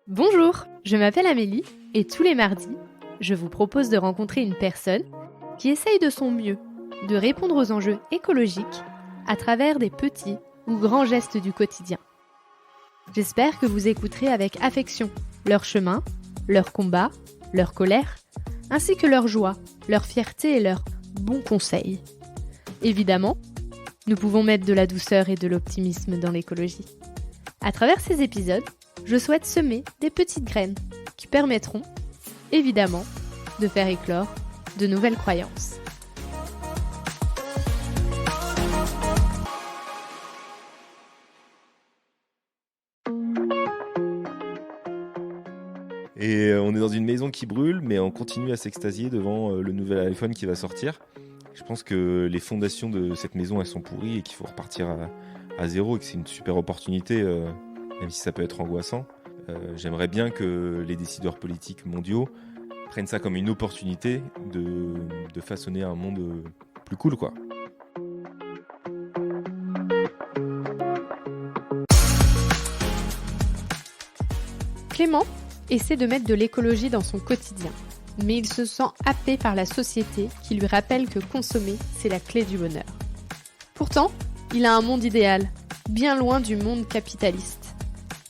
Bonjour, je m'appelle Amélie et tous les mardis, je vous propose de rencontrer une personne qui essaye de son mieux de répondre aux enjeux écologiques à travers des petits ou grands gestes du quotidien. J'espère que vous écouterez avec affection leur chemin, leurs combats, leur colère, ainsi que leur joie, leur fierté et leurs bons conseils. Évidemment, nous pouvons mettre de la douceur et de l'optimisme dans l'écologie. À travers ces épisodes, je souhaite semer des petites graines qui permettront, évidemment, de faire éclore de nouvelles croyances. Et on est dans une maison qui brûle, mais on continue à s'extasier devant le nouvel iPhone qui va sortir. Je pense que les fondations de cette maison, elles sont pourries et qu'il faut repartir à zéro et que c'est une super opportunité, même si ça peut être angoissant. J'aimerais bien que les décideurs politiques mondiaux prennent ça comme une opportunité de façonner un monde plus cool, quoi. Clément essaie de mettre de l'écologie dans son quotidien, mais il se sent happé par la société qui lui rappelle que consommer, c'est la clé du bonheur. Pourtant, il a un monde idéal, bien loin du monde capitaliste.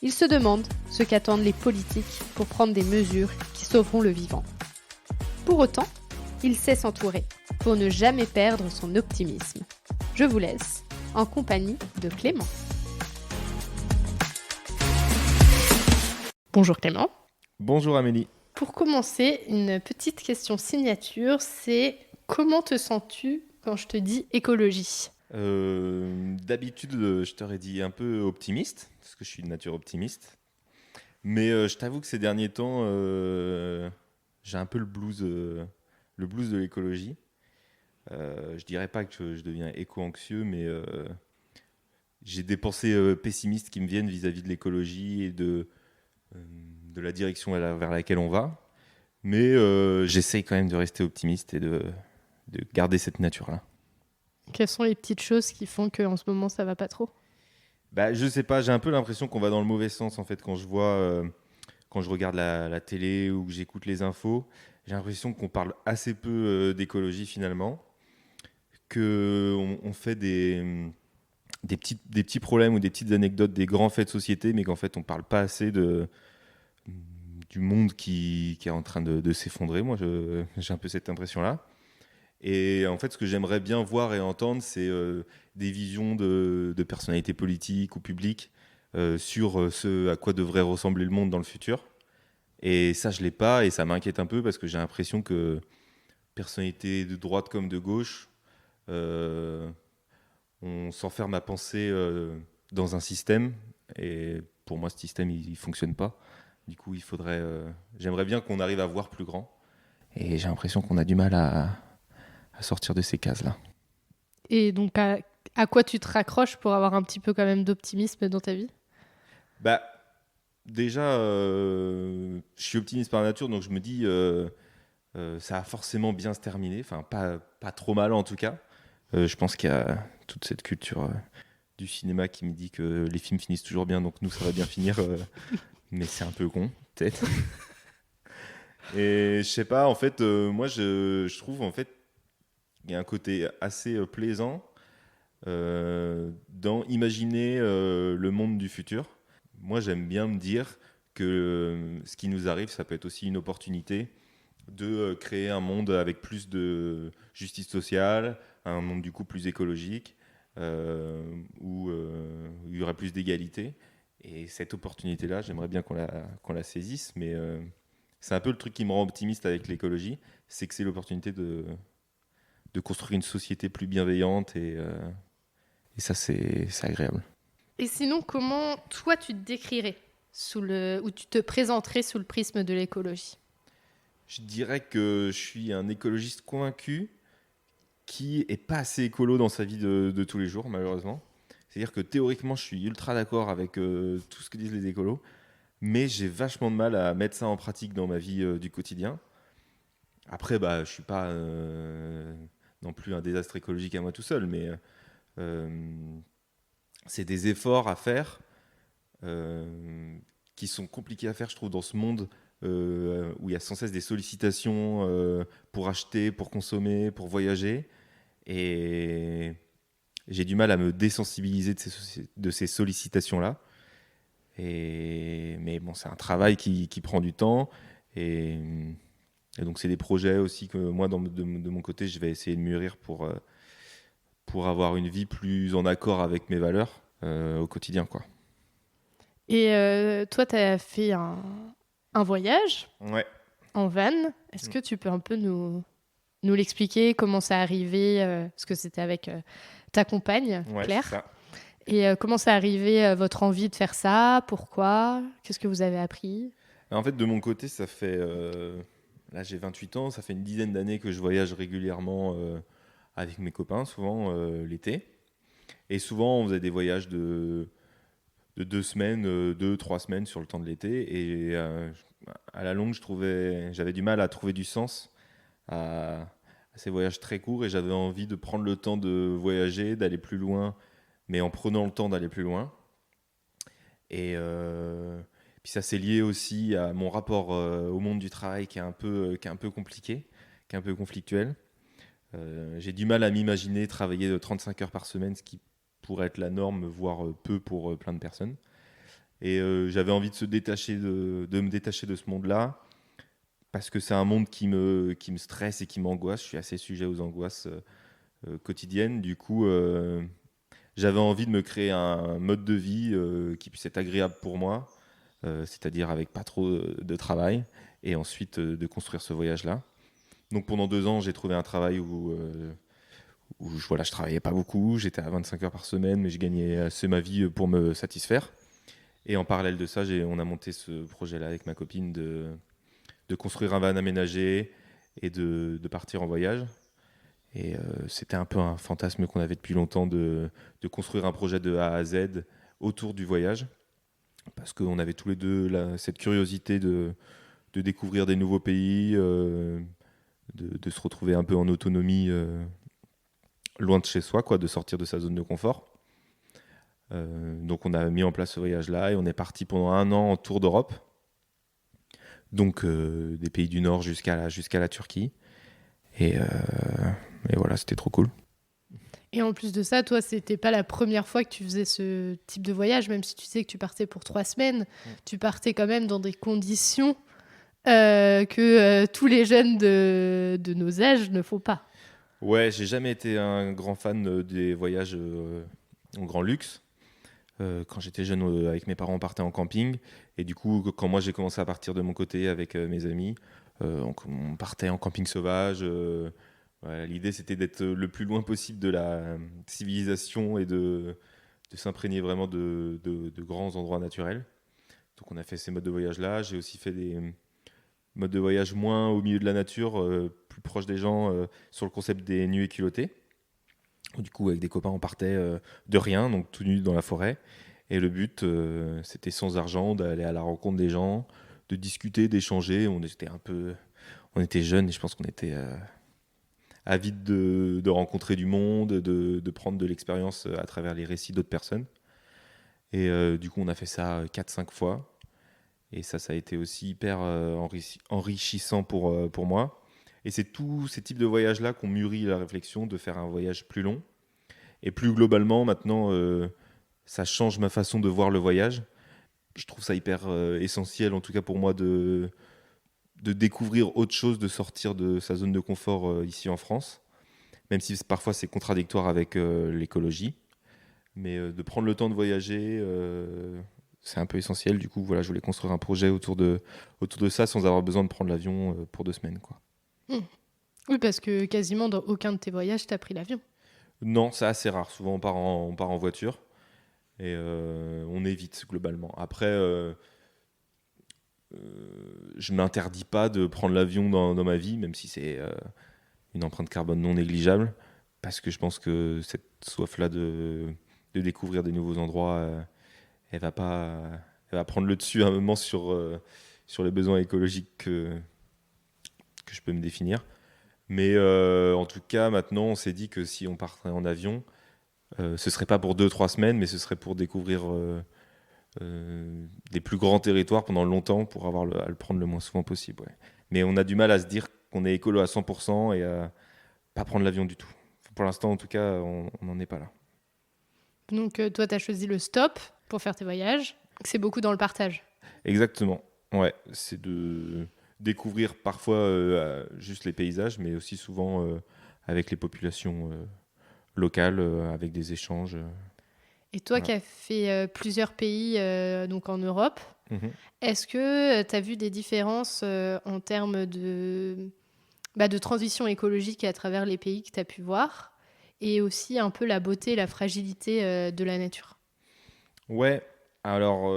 Il se demande ce qu'attendent les politiques pour prendre des mesures qui sauveront le vivant. Pour autant, il sait s'entourer pour ne jamais perdre son optimisme. Je vous laisse en compagnie de Clément. Bonjour Clément. Bonjour Amélie. Pour commencer, une petite question signature, c'est comment te sens-tu quand je te dis écologie ? D'habitude, je t'aurais dit un peu optimiste, parce que je suis de nature optimiste. Mais je t'avoue que ces derniers temps, j'ai un peu le blues de l'écologie. Je dirais pas que je deviens éco-anxieux, mais j'ai des pensées pessimistes qui me viennent vis-à-vis de l'écologie et de la direction vers laquelle on va. Mais j'essaye quand même de rester optimiste et de garder cette nature-là. Quelles sont les petites choses qui font qu'en ce moment ça va pas trop ? Je sais pas, j'ai un peu l'impression qu'on va dans le mauvais sens en fait quand je vois, quand je regarde la télé ou que j'écoute les infos. J'ai l'impression qu'on parle assez peu d'écologie finalement, qu'on fait des petits problèmes ou des petites anecdotes des grands faits de société, mais qu'en fait on parle pas assez du monde qui est en train de s'effondrer. Moi j'ai un peu cette impression-là. Et en fait, ce que j'aimerais bien voir et entendre, c'est des visions de personnalités politiques ou publiques sur ce à quoi devrait ressembler le monde dans le futur. Et ça, je ne l'ai pas et ça m'inquiète un peu parce que j'ai l'impression que personnalités de droite comme de gauche, on s'enferme à penser dans un système. Et pour moi, ce système, il ne fonctionne pas. Du coup, j'aimerais bien qu'on arrive à voir plus grand. Et j'ai l'impression qu'on a du mal à sortir de ces cases-là. Et donc, à quoi tu te raccroches pour avoir un petit peu quand même d'optimisme dans ta vie ? Déjà, je suis optimiste par nature, donc je me dis ça va forcément bien se terminer, enfin pas trop mal en tout cas. Je pense qu'il y a toute cette culture du cinéma qui me dit que les films finissent toujours bien, donc nous ça va bien finir, mais c'est un peu con, peut-être. Et je sais pas, en fait, moi je trouve en fait il y a un côté assez plaisant dans imaginer le monde du futur. Moi, j'aime bien me dire que ce qui nous arrive, ça peut être aussi une opportunité de créer un monde avec plus de justice sociale, un monde du coup plus écologique, où il y aurait plus d'égalité. Et cette opportunité-là, j'aimerais bien qu'on la saisisse, mais c'est un peu le truc qui me rend optimiste avec l'écologie, c'est que c'est l'opportunité de construire une société plus bienveillante et ça, c'est agréable. Et sinon, comment toi tu te décrirais ou tu te présenterais sous le prisme de l'écologie ? Je dirais que je suis un écologiste convaincu qui est pas assez écolo dans sa vie de tous les jours, malheureusement. C'est-à-dire que théoriquement, je suis ultra d'accord avec tout ce que disent les écolos, mais j'ai vachement de mal à mettre ça en pratique dans ma vie du quotidien. Après, je suis pas non plus un désastre écologique à moi tout seul, mais c'est des efforts à faire qui sont compliqués à faire, je trouve, dans ce monde où il y a sans cesse des sollicitations pour acheter, pour consommer, pour voyager. Et j'ai du mal à me désensibiliser de ces sollicitations-là. Mais bon, c'est un travail qui prend du temps. Et, et donc, c'est des projets aussi que moi, de mon côté, je vais essayer de mûrir pour avoir une vie plus en accord avec mes valeurs au quotidien, quoi. Et toi, tu as fait un voyage Ouais. en van. Est-ce que tu peux un peu nous l'expliquer, comment ça arrivé parce que c'était avec ta compagne, Ouais, Claire. c'est ça. Et comment ça arrivé votre envie de faire ça? Pourquoi? Qu'est-ce que vous avez appris? En fait, de mon côté, ça fait... là, j'ai 28 ans, ça fait une dizaine d'années que je voyage régulièrement avec mes copains, souvent l'été. Et souvent, on faisait des voyages de 2 semaines, 2, 3 semaines sur le temps de l'été. Et à la longue, j'avais du mal à trouver du sens à ces voyages très courts. Et j'avais envie de prendre le temps de voyager, d'aller plus loin, mais en prenant le temps d'aller plus loin. Et puis ça s'est lié aussi à mon rapport au monde du travail qui est un peu compliqué, qui est un peu conflictuel. J'ai du mal à m'imaginer travailler de 35 heures par semaine, ce qui pourrait être la norme, voire peu pour plein de personnes. Et j'avais envie de me détacher de ce monde-là, parce que c'est un monde qui me stresse et qui m'angoisse. Je suis assez sujet aux angoisses quotidiennes. Du coup, j'avais envie de me créer un mode de vie qui puisse être agréable pour moi, c'est-à-dire avec pas trop de travail, et ensuite de construire ce voyage-là. Donc pendant 2 ans, j'ai trouvé un travail où je travaillais pas beaucoup, j'étais à 25 heures par semaine, mais je gagnais assez ma vie pour me satisfaire. Et en parallèle de ça, on a monté ce projet-là avec ma copine de construire un van aménagé et de partir en voyage. Et c'était un peu un fantasme qu'on avait depuis longtemps de construire un projet de A à Z autour du voyage. Parce qu'on avait tous les deux cette curiosité de découvrir des nouveaux pays, de se retrouver un peu en autonomie loin de chez soi, quoi, de sortir de sa zone de confort. Donc on a mis en place ce voyage-là et on est parti pendant 1 an en tour d'Europe. Donc des pays du Nord jusqu'à la Turquie. Et voilà, c'était trop cool. Et en plus de ça, toi, c'était pas la première fois que tu faisais ce type de voyage, même si tu sais que tu partais pour 3 semaines, tu partais quand même dans des conditions que tous les jeunes de nos âges ne font pas. Ouais, j'ai jamais été un grand fan des voyages en grand luxe. Quand j'étais jeune, avec mes parents, on partait en camping. Et du coup, quand moi j'ai commencé à partir de mon côté avec mes amis, on partait en camping sauvage. Ouais, l'idée, c'était d'être le plus loin possible de la civilisation et de s'imprégner vraiment de grands endroits naturels. Donc on a fait ces modes de voyage-là. J'ai aussi fait des modes de voyage moins au milieu de la nature, plus proche des gens, sur le concept des nuées culottées. Du coup, avec des copains, on partait de rien, donc tout nu dans la forêt. Et le but, c'était sans argent, d'aller à la rencontre des gens, de discuter, d'échanger. On était jeunes et je pense qu'on était avides de rencontrer du monde, de prendre de l'expérience à travers les récits d'autres personnes. Et du coup, on a fait ça 4, 5 fois. Et ça a été aussi hyper enrichissant pour moi. Et c'est tous ces types de voyages-là qu'on mûrit la réflexion de faire un voyage plus long. Et plus globalement, maintenant, ça change ma façon de voir le voyage. Je trouve ça hyper essentiel, en tout cas pour moi, de découvrir autre chose, de sortir de sa zone de confort ici en France. Même si parfois c'est contradictoire avec l'écologie. Mais de prendre le temps de voyager, c'est un peu essentiel. Du coup, voilà, je voulais construire un projet autour de ça sans avoir besoin de prendre l'avion pour 2 semaines, quoi. Oui, parce que quasiment dans aucun de tes voyages, tu as pris l'avion. Non, c'est assez rare. Souvent, on part en voiture et on évite globalement. Après, je m'interdis pas de prendre l'avion dans ma vie, même si c'est une empreinte carbone non négligeable, parce que je pense que cette soif-là de découvrir des nouveaux endroits, elle va prendre le dessus à un moment sur les besoins écologiques que je peux me définir. Mais en tout cas, maintenant, on s'est dit que si on partait en avion, ce serait pas pour 2-3 semaines, mais ce serait pour découvrir des plus grands territoires pendant longtemps pour avoir à le prendre le moins souvent possible. Ouais. Mais on a du mal à se dire qu'on est écolo à 100% et à pas prendre l'avion du tout. Pour l'instant, en tout cas, on n'en est pas là. Donc toi, tu as choisi le stop pour faire tes voyages. C'est beaucoup dans le partage. Exactement. Ouais, c'est de découvrir parfois juste les paysages, mais aussi souvent avec les populations locales, avec des échanges. Et toi Voilà. qui as fait plusieurs pays donc en Europe, Mhm. est-ce que tu as vu des différences en termes de transition écologique à travers les pays que tu as pu voir et aussi un peu la beauté et la fragilité de la nature? Ouais, alors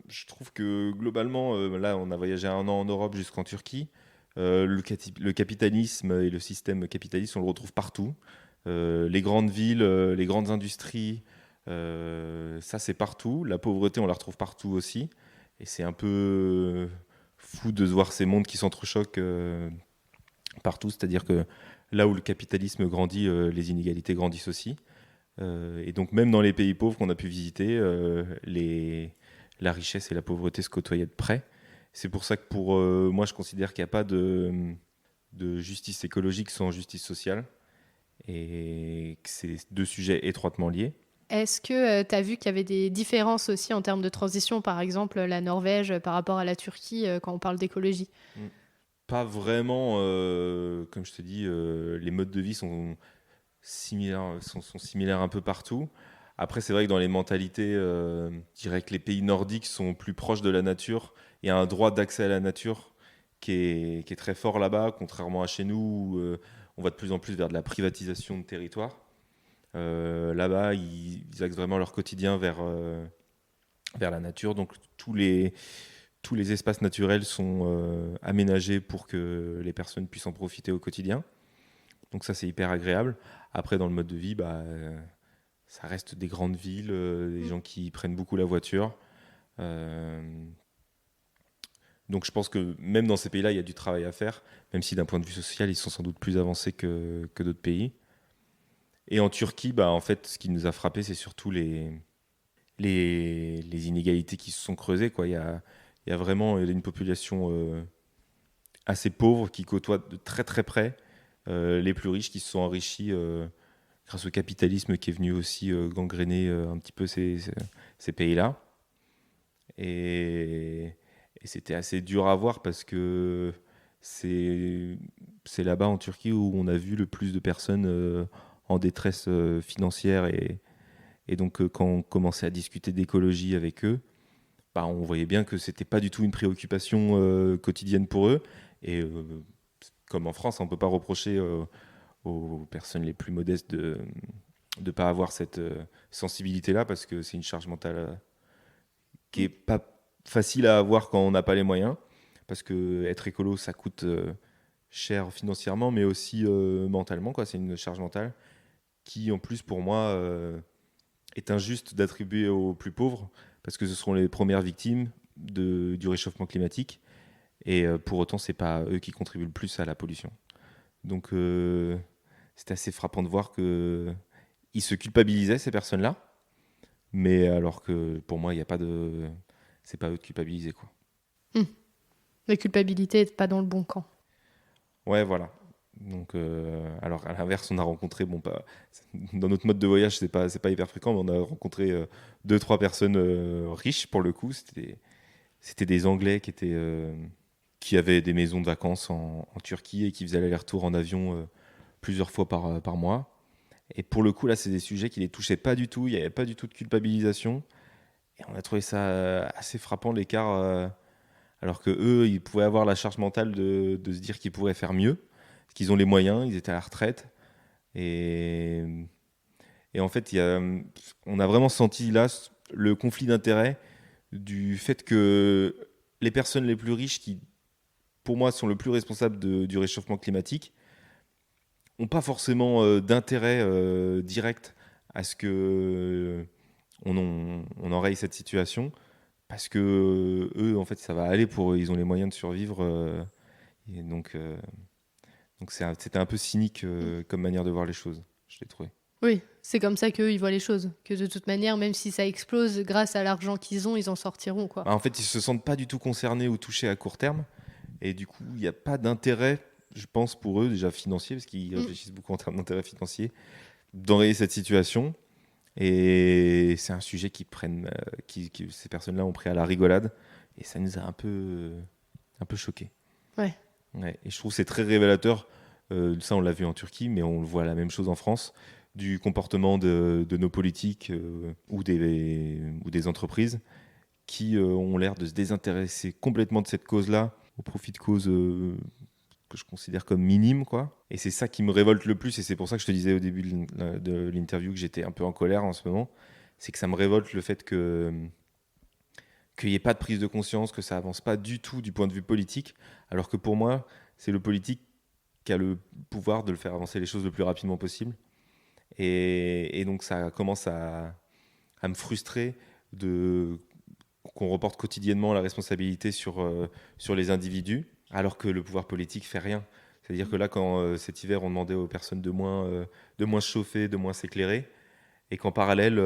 je trouve que globalement, là, on a voyagé 1 an en Europe jusqu'en Turquie. Le capitalisme et le système capitaliste, on le retrouve partout. Les grandes villes, les grandes industries, ça c'est partout. La pauvreté, on la retrouve partout aussi. Et c'est un peu fou de se voir ces mondes qui s'entrechoquent partout. C'est-à-dire que là où le capitalisme grandit, les inégalités grandissent aussi. Et donc même dans les pays pauvres qu'on a pu visiter, la richesse et la pauvreté se côtoyaient de près. C'est pour ça que pour moi, je considère qu'il n'y a pas de justice écologique sans justice sociale et que c'est deux sujets étroitement liés. Est-ce que tu as vu qu'il y avait des différences aussi en termes de transition, par exemple la Norvège par rapport à la Turquie quand on parle d'écologie? Mm. Pas vraiment, comme je te dis, les modes de vie sont similaires, sont similaires un peu partout. Après, c'est vrai que dans les mentalités, je dirais que les pays nordiques sont plus proches de la nature. Il y a un droit d'accès à la nature qui est très fort là-bas, contrairement à chez nous, où on va de plus en plus vers de la privatisation de territoire. Là-bas, ils axent vraiment leur quotidien vers la nature. Donc, tous les espaces naturels sont aménagés pour que les personnes puissent en profiter au quotidien. Donc, ça, c'est hyper agréable. Après, dans le mode de vie, ça reste des grandes villes, des gens qui prennent beaucoup la voiture. Euh, donc je pense que même dans ces pays-là, il y a du travail à faire, même si d'un point de vue social, ils sont sans doute plus avancés que d'autres pays. Et en Turquie, en fait, ce qui nous a frappé, c'est surtout les inégalités qui se sont creusées, quoi. Il y a vraiment une population assez pauvre qui côtoie de très très près les plus riches qui se sont enrichis grâce au capitalisme qui est venu aussi gangréner un petit peu ces pays-là. Et, et c'était assez dur à voir parce que c'est c'est là-bas en Turquie où on a vu le plus de personnes en détresse financière et donc quand on commençait à discuter d'écologie avec eux, on voyait bien que c'était pas du tout une préoccupation quotidienne pour eux et comme en France, on peut pas reprocher aux personnes les plus modestes de ne pas avoir cette sensibilité-là parce que c'est une charge mentale qui est pas facile à avoir quand on n'a pas les moyens. Parce que être écolo, ça coûte cher financièrement, mais aussi mentalement, quoi. C'est une charge mentale qui, en plus, pour moi, est injuste d'attribuer aux plus pauvres, parce que ce seront les premières victimes du réchauffement climatique. Et pour autant, c'est pas eux qui contribuent le plus à la pollution. Donc, c'est assez frappant de voir que ils se culpabilisaient, ces personnes-là, mais alors que pour moi, il n'y a pas de. C'est pas eux de culpabiliser, quoi. La culpabilité n'est pas dans le bon camp. Ouais, voilà. Donc, alors à l'inverse, on a rencontré, dans notre mode de voyage, c'est pas hyper fréquent, mais on a rencontré deux, trois personnes riches pour le coup. C'était des Anglais qui avaient des maisons de vacances en Turquie et qui faisaient l'aller-retour en avion plusieurs fois par mois. Et pour le coup, là, c'est des sujets qui les touchaient pas du tout. Il n'y avait pas du tout de culpabilisation. Et on a trouvé ça assez frappant l'écart. Alors que eux, ils pouvaient avoir la charge mentale de se dire qu'ils pourraient faire mieux, parce qu'ils ont les moyens, ils étaient à la retraite. Et, et en fait, on a vraiment senti là le conflit d'intérêts du fait que les personnes les plus riches, qui pour moi sont le plus responsables du réchauffement climatique, n'ont pas forcément d'intérêt direct à ce que on enraye cette situation. Parce que eux, en fait, ça va aller pour eux. Ils ont les moyens de survivre. Et donc Donc c'était un peu cynique comme manière de voir les choses, je l'ai trouvé. Oui, c'est comme ça qu'eux, ils voient les choses. Que de toute manière, même si ça explose, grâce à l'argent qu'ils ont, ils en sortiront, quoi. Bah, en fait, ils se sentent pas du tout concernés ou touchés à court terme. Et du coup, il n'y a pas d'intérêt, je pense, pour eux, déjà financier, parce qu'ils réfléchissent beaucoup en termes d'intérêt financier, d'enrayer cette situation. Et c'est un sujet qu'ils prennent, ces personnes-là ont pris à la rigolade. Et ça nous a un peu choqués. Ouais. Ouais. Et je trouve que c'est très révélateur. Ça, on l'a vu en Turquie, mais on le voit la même chose en France, du comportement de nos politiques ou des entreprises qui ont l'air de se désintéresser complètement de cette cause-là au profit de causes que je considère comme minimes, quoi. Et c'est ça qui me révolte le plus, et c'est pour ça que je te disais au début de l'interview que j'étais un peu en colère en ce moment, c'est que ça me révolte le fait qu'il n'y ait pas de prise de conscience, que ça avance pas du tout du point de vue politique, alors que pour moi, c'est le politique qui a le pouvoir de le faire avancer les choses le plus rapidement possible. Et donc ça commence à me frustrer qu'on reporte quotidiennement la responsabilité sur les individus, alors que le pouvoir politique fait rien. C'est-à-dire que là, quand cet hiver, on demandait aux personnes de moins se chauffer, de moins s'éclairer, et qu'en parallèle,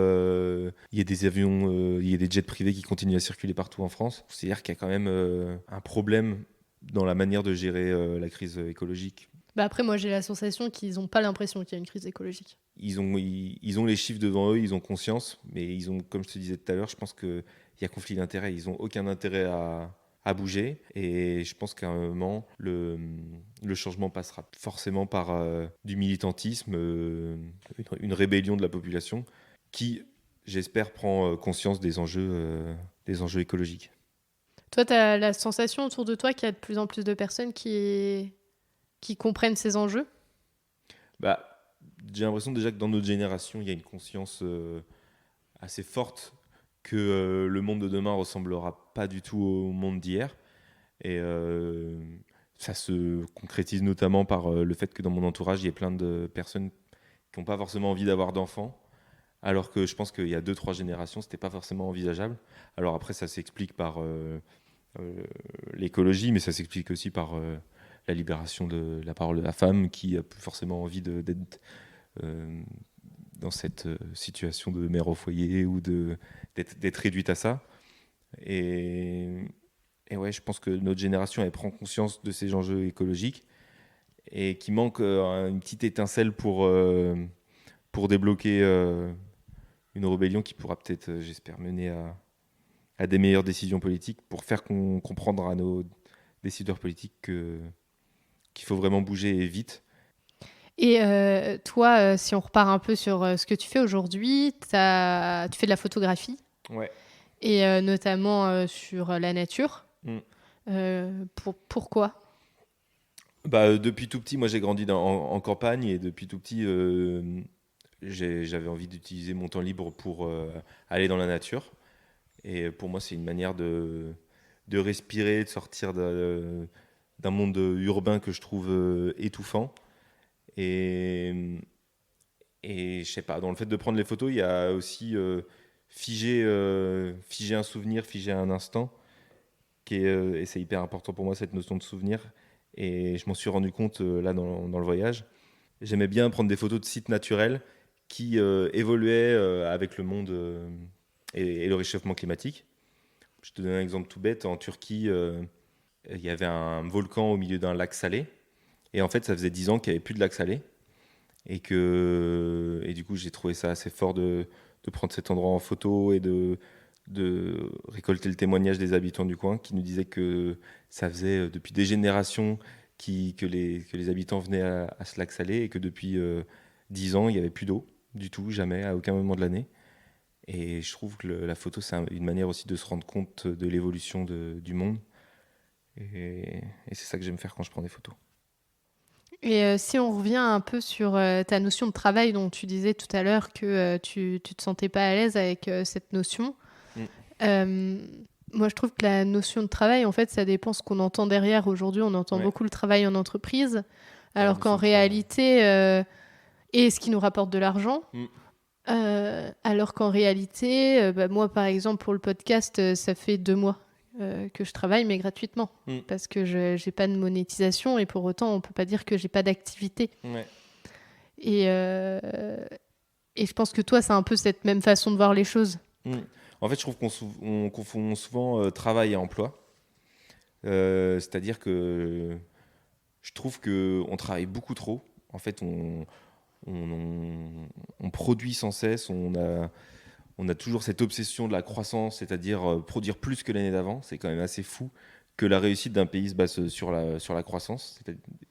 il y a des avions, il y a des jets privés qui continuent à circuler partout en France, c'est-à-dire qu'il y a quand même un problème dans la manière de gérer la crise écologique. Bah après, moi, j'ai la sensation qu'ils n'ont pas l'impression qu'il y a une crise écologique. Ils ont les chiffres devant eux, ils ont conscience, mais ils ont, comme je te disais tout à l'heure, je pense qu'il y a conflit d'intérêts. Ils n'ont aucun intérêt à bouger. Et je pense qu'à un moment, le changement passera forcément par du militantisme, une rébellion de la population qui, j'espère, prend conscience des enjeux écologiques. Toi, tu as la sensation autour de toi qu'il y a de plus en plus de personnes qui comprennent ces enjeux ? Bah, j'ai l'impression déjà que dans notre génération, il y a une conscience assez forte que le monde de demain ressemblera pas du tout au monde d'hier. Et ça se concrétise notamment par le fait que dans mon entourage, il y a plein de personnes qui n'ont pas forcément envie d'avoir d'enfants, alors que je pense qu'il y a 2-3 générations, c'était pas forcément envisageable. Alors après, ça s'explique par l'écologie, mais ça s'explique aussi par la libération de la parole de la femme qui a plus forcément envie d'être dans cette situation de mère au foyer ou d'être réduite à ça. Et ouais, je pense que notre génération, elle prend conscience de ces enjeux écologiques et qu'il manque une petite étincelle pour débloquer une rébellion qui pourra peut-être, j'espère, mener à des meilleures décisions politiques pour faire comprendre à nos décideurs politiques qu'il faut vraiment bouger et vite. Et toi, si on repart un peu sur ce que tu fais aujourd'hui, tu fais de la photographie. Ouais. Et notamment sur la nature. Pourquoi ? Depuis tout petit, moi j'ai grandi en campagne et depuis tout petit, j'avais envie d'utiliser mon temps libre pour aller dans la nature. Et pour moi, c'est une manière de respirer, de sortir d'un monde urbain que je trouve étouffant. Et je sais pas, dans le fait de prendre les photos, il y a aussi figer un souvenir, figer un instant, et c'est hyper important pour moi cette notion de souvenir. Et je m'en suis rendu compte là dans le voyage. J'aimais bien prendre des photos de sites naturels qui évoluaient avec le monde et le réchauffement climatique. Je te donne un exemple tout bête. En Turquie, il y avait un volcan au milieu d'un lac salé. Et en fait, ça faisait 10 ans qu'il n'y avait plus de lac salé. Et du coup, j'ai trouvé ça assez fort de prendre cet endroit en photo et de récolter le témoignage des habitants du coin qui nous disaient que ça faisait depuis des générations que les habitants venaient à ce lac salé et que depuis 10 ans, il n'y avait plus d'eau du tout, jamais, à aucun moment de l'année. Et je trouve que la photo, c'est une manière aussi de se rendre compte de l'évolution du monde. Et c'est ça que j'aime faire quand je prends des photos. Et si on revient un peu sur ta notion de travail dont tu disais tout à l'heure que tu te sentais pas à l'aise avec cette notion, moi je trouve que la notion de travail, en fait, ça dépend ce qu'on entend derrière. Aujourd'hui, on entend beaucoup le travail en entreprise, alors qu'en réalité, et ce qui nous rapporte de l'argent, alors qu'en réalité, moi par exemple pour le podcast, ça fait 2 mois que je travaille, mais gratuitement. Parce que je n'ai pas de monétisation et pour autant, on ne peut pas dire que j'ai pas d'activité. Ouais. Et je pense que toi, c'est un peu cette même façon de voir les choses. En fait, je trouve on confond souvent travail et emploi. C'est-à-dire que je trouve qu'on travaille beaucoup trop. En fait, on produit sans cesse, on a toujours cette obsession de la croissance, c'est-à-dire produire plus que l'année d'avant. C'est quand même assez fou que la réussite d'un pays se base sur la croissance.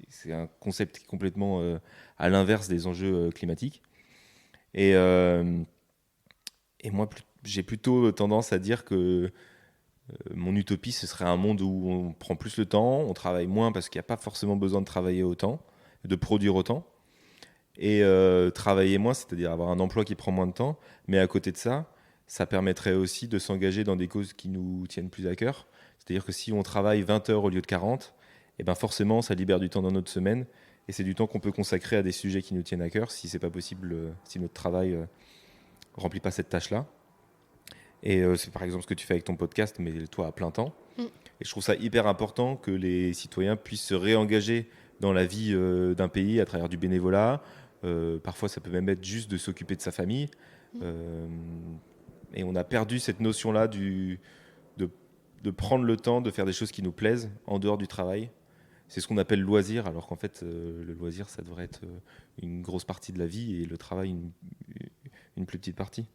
C'est un concept qui est complètement à l'inverse des enjeux climatiques. Et moi, j'ai plutôt tendance à dire que mon utopie, ce serait un monde où on prend plus le temps, on travaille moins parce qu'il n'y a pas forcément besoin de travailler autant, de produire autant. Et travailler moins, c'est-à-dire avoir un emploi qui prend moins de temps. Mais à côté de ça, ça permettrait aussi de s'engager dans des causes qui nous tiennent plus à cœur. C'est-à-dire que si on travaille 20 heures au lieu de 40, eh ben forcément, ça libère du temps dans notre semaine. Et c'est du temps qu'on peut consacrer à des sujets qui nous tiennent à cœur, si c'est pas possible, si notre travail remplit pas cette tâche-là. Et c'est par exemple ce que tu fais avec ton podcast, mais toi à plein temps. Et je trouve ça hyper important que les citoyens puissent se réengager dans la vie d'un pays à travers du bénévolat. Parfois, ça peut même être juste de s'occuper de sa famille. Et on a perdu cette notion-là de prendre le temps de faire des choses qui nous plaisent en dehors du travail. C'est ce qu'on appelle loisir, alors qu'en fait, le loisir, ça devrait être une grosse partie de la vie et le travail, une plus petite partie.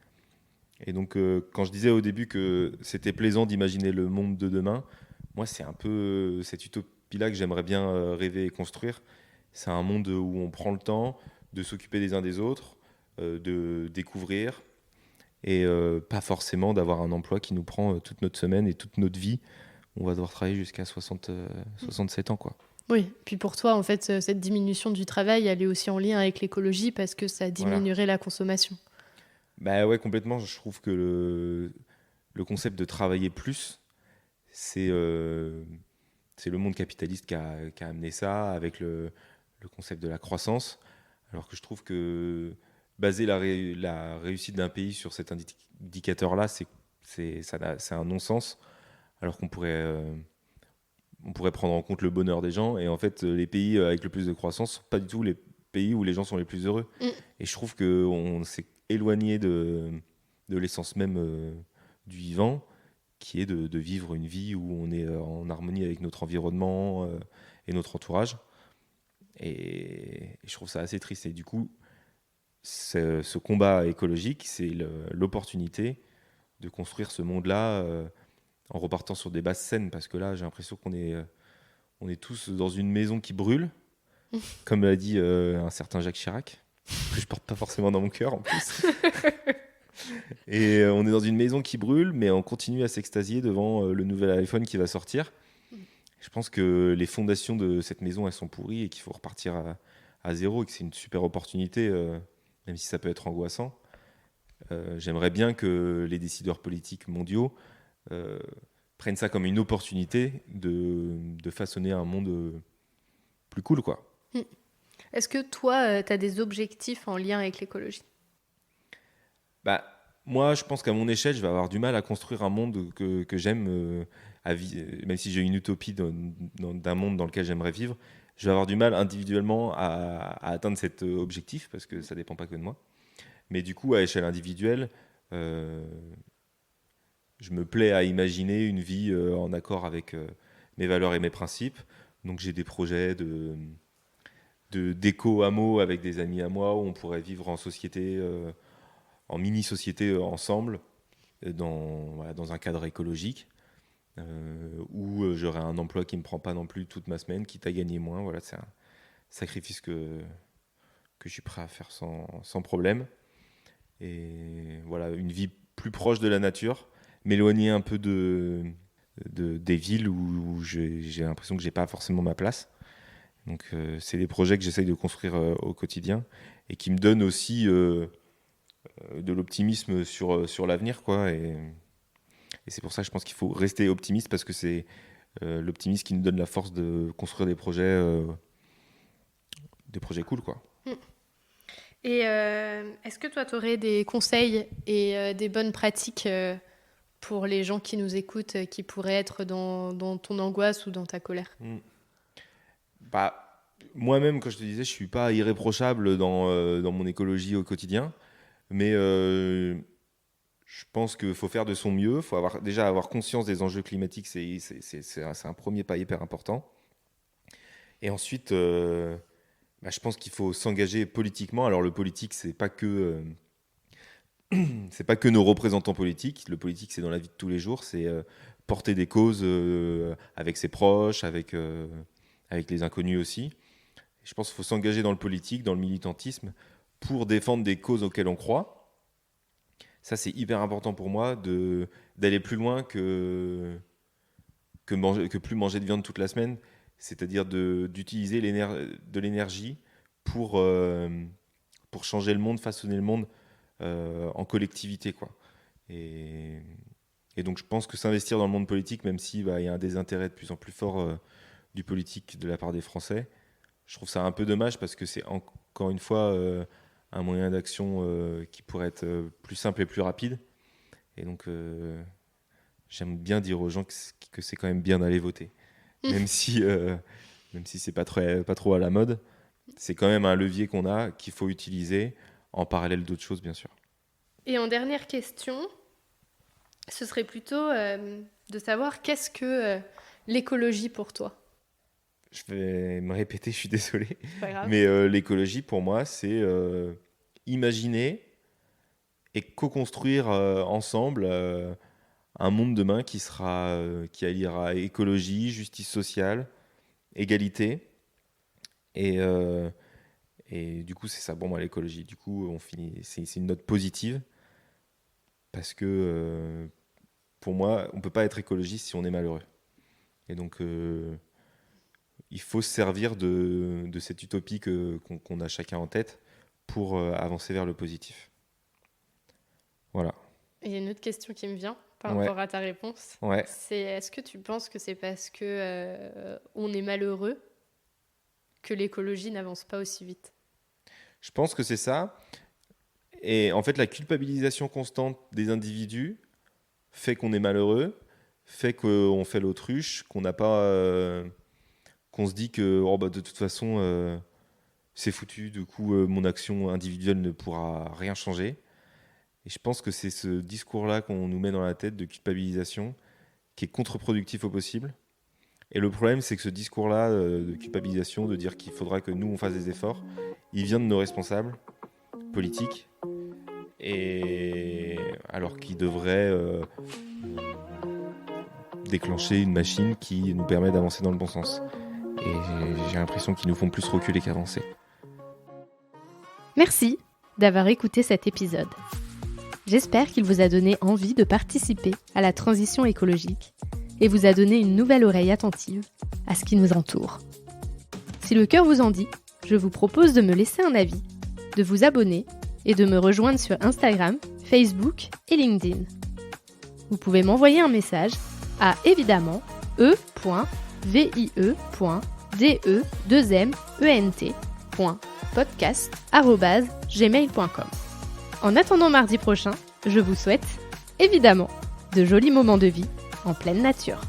Et donc, quand je disais au début que c'était plaisant d'imaginer le monde de demain, moi, c'est un peu cette utopie-là que j'aimerais bien rêver et construire. C'est un monde où on prend le temps de s'occuper des uns des autres, de découvrir, et pas forcément d'avoir un emploi qui nous prend toute notre semaine et toute notre vie. On va devoir travailler jusqu'à 67 ans, quoi. Oui, puis pour toi, en fait, cette diminution du travail, elle est aussi en lien avec l'écologie parce que ça diminuerait la consommation. Bah ouais, complètement. Je trouve que le concept de travailler plus, c'est le monde capitaliste qui a amené ça avec le concept de la croissance. Alors que je trouve que baser la réussite d'un pays sur cet indicateur-là, c'est un non-sens. Alors on pourrait prendre en compte le bonheur des gens. Et en fait, les pays avec le plus de croissance ne sont pas du tout les pays où les gens sont les plus heureux. Et je trouve qu'on s'est éloigné de l'essence même du vivant, qui est de vivre une vie où on est en harmonie avec notre environnement et notre entourage. Et je trouve ça assez triste. Et du coup, ce combat écologique, c'est l'opportunité de construire ce monde-là en repartant sur des bases saines, parce que là, j'ai l'impression qu'on est tous dans une maison qui brûle, comme l'a dit un certain Jacques Chirac, que je porte pas forcément dans mon cœur en plus. Et on est dans une maison qui brûle, mais on continue à s'extasier devant le nouvel iPhone qui va sortir. Je pense que les fondations de cette maison, elles sont pourries et qu'il faut repartir à zéro et que c'est une super opportunité, même si ça peut être angoissant. J'aimerais bien que les décideurs politiques mondiaux prennent ça comme une opportunité de façonner un monde plus cool, quoi. Est-ce que toi, tu as des objectifs en lien avec l'écologie ? Bah, moi, je pense qu'à mon échelle, je vais avoir du mal à construire un monde que j'aime, même si j'ai une utopie d'un monde dans lequel j'aimerais vivre. Je vais avoir du mal individuellement à atteindre cet objectif, parce que ça ne dépend pas que de moi. Mais du coup, à échelle individuelle, je me plais à imaginer une vie en accord avec mes valeurs et mes principes. Donc j'ai des projets d'éco-hameau avec des amis à moi, où on pourrait vivre en société, en mini-société ensemble, dans un cadre écologique, où j'aurai un emploi qui ne me prend pas non plus toute ma semaine, quitte à gagner moins. Voilà, c'est un sacrifice que je suis prêt à faire sans problème. Et voilà, une vie plus proche de la nature, m'éloigner un peu des villes où j'ai l'impression que j'ai pas forcément ma place. Donc c'est des projets que j'essaye de construire au quotidien et qui me donnent aussi de l'optimisme sur l'avenir, quoi. Et c'est pour ça que je pense qu'il faut rester optimiste, parce que c'est l'optimisme qui nous donne la force de construire des projets cool, quoi. Et est-ce que toi, tu aurais des conseils et des bonnes pratiques pour les gens qui nous écoutent, qui pourraient être dans ton angoisse ou dans ta colère? Moi-même, quand je te disais, je ne suis pas irréprochable dans mon écologie au quotidien, mais je pense qu'il faut faire de son mieux. Il faut avoir conscience des enjeux climatiques, c'est un premier pas hyper important. Et ensuite, je pense qu'il faut s'engager politiquement. Alors le politique, c'est pas que nos représentants politiques. Le politique, c'est dans la vie de tous les jours. C'est porter des causes avec ses proches, avec les inconnus aussi. Je pense qu'il faut s'engager dans le politique, dans le militantisme, pour défendre des causes auxquelles on croit. Ça, c'est hyper important pour moi, d'aller plus loin que plus manger de viande toute la semaine. C'est-à-dire d'utiliser de l'énergie pour changer le monde, façonner le monde en collectivité, quoi. Et donc, je pense que s'investir dans le monde politique, même s'il y a un désintérêt de plus en plus fort du politique de la part des Français, je trouve ça un peu dommage parce que c'est encore une fois un moyen d'action qui pourrait être plus simple et plus rapide. Et donc, j'aime bien dire aux gens que c'est quand même bien d'aller voter. Même si c'est pas trop à la mode, c'est quand même un levier qu'on a, qu'il faut utiliser en parallèle d'autres choses, bien sûr. Et en dernière question, ce serait plutôt de savoir qu'est-ce que l'écologie pour toi? Je vais me répéter, je suis désolé. Pas grave. Mais l'écologie, pour moi, c'est imaginer et co-construire ensemble un monde demain qui alliera écologie, justice sociale, égalité. Et du coup, c'est ça pour moi l'écologie. Du coup, c'est une note positive parce que pour moi, on ne peut pas être écologiste si on est malheureux. Et donc, il faut se servir de cette utopie qu'on a chacun en tête pour avancer vers le positif. Voilà. Il y a une autre question qui me vient par rapport à ta réponse. Ouais. C'est est-ce que tu penses que c'est parce que on est malheureux que l'écologie n'avance pas aussi vite? Je pense que c'est ça. Et en fait, la culpabilisation constante des individus fait qu'on est malheureux, fait qu'on fait l'autruche, qu'on n'a pas, qu'on se dit que de toute façon, c'est foutu. Du coup, mon action individuelle ne pourra rien changer. Et je pense que c'est ce discours-là qu'on nous met dans la tête de culpabilisation qui est contre-productif au possible. Et le problème, c'est que ce discours-là de culpabilisation, de dire qu'il faudra que nous, on fasse des efforts, il vient de nos responsables politiques, et alors qu'ils devraient déclencher une machine qui nous permet d'avancer dans le bon sens. Et j'ai l'impression qu'ils nous font plus reculer qu'avancer. Merci d'avoir écouté cet épisode. J'espère qu'il vous a donné envie de participer à la transition écologique et vous a donné une nouvelle oreille attentive à ce qui nous entoure. Si le cœur vous en dit, je vous propose de me laisser un avis, de vous abonner et de me rejoindre sur Instagram, Facebook et LinkedIn. Vous pouvez m'envoyer un message à évidemment vie.e2ment.podcast@gmail.com. En attendant mardi prochain, je vous souhaite, évidemment, de jolis moments de vie en pleine nature.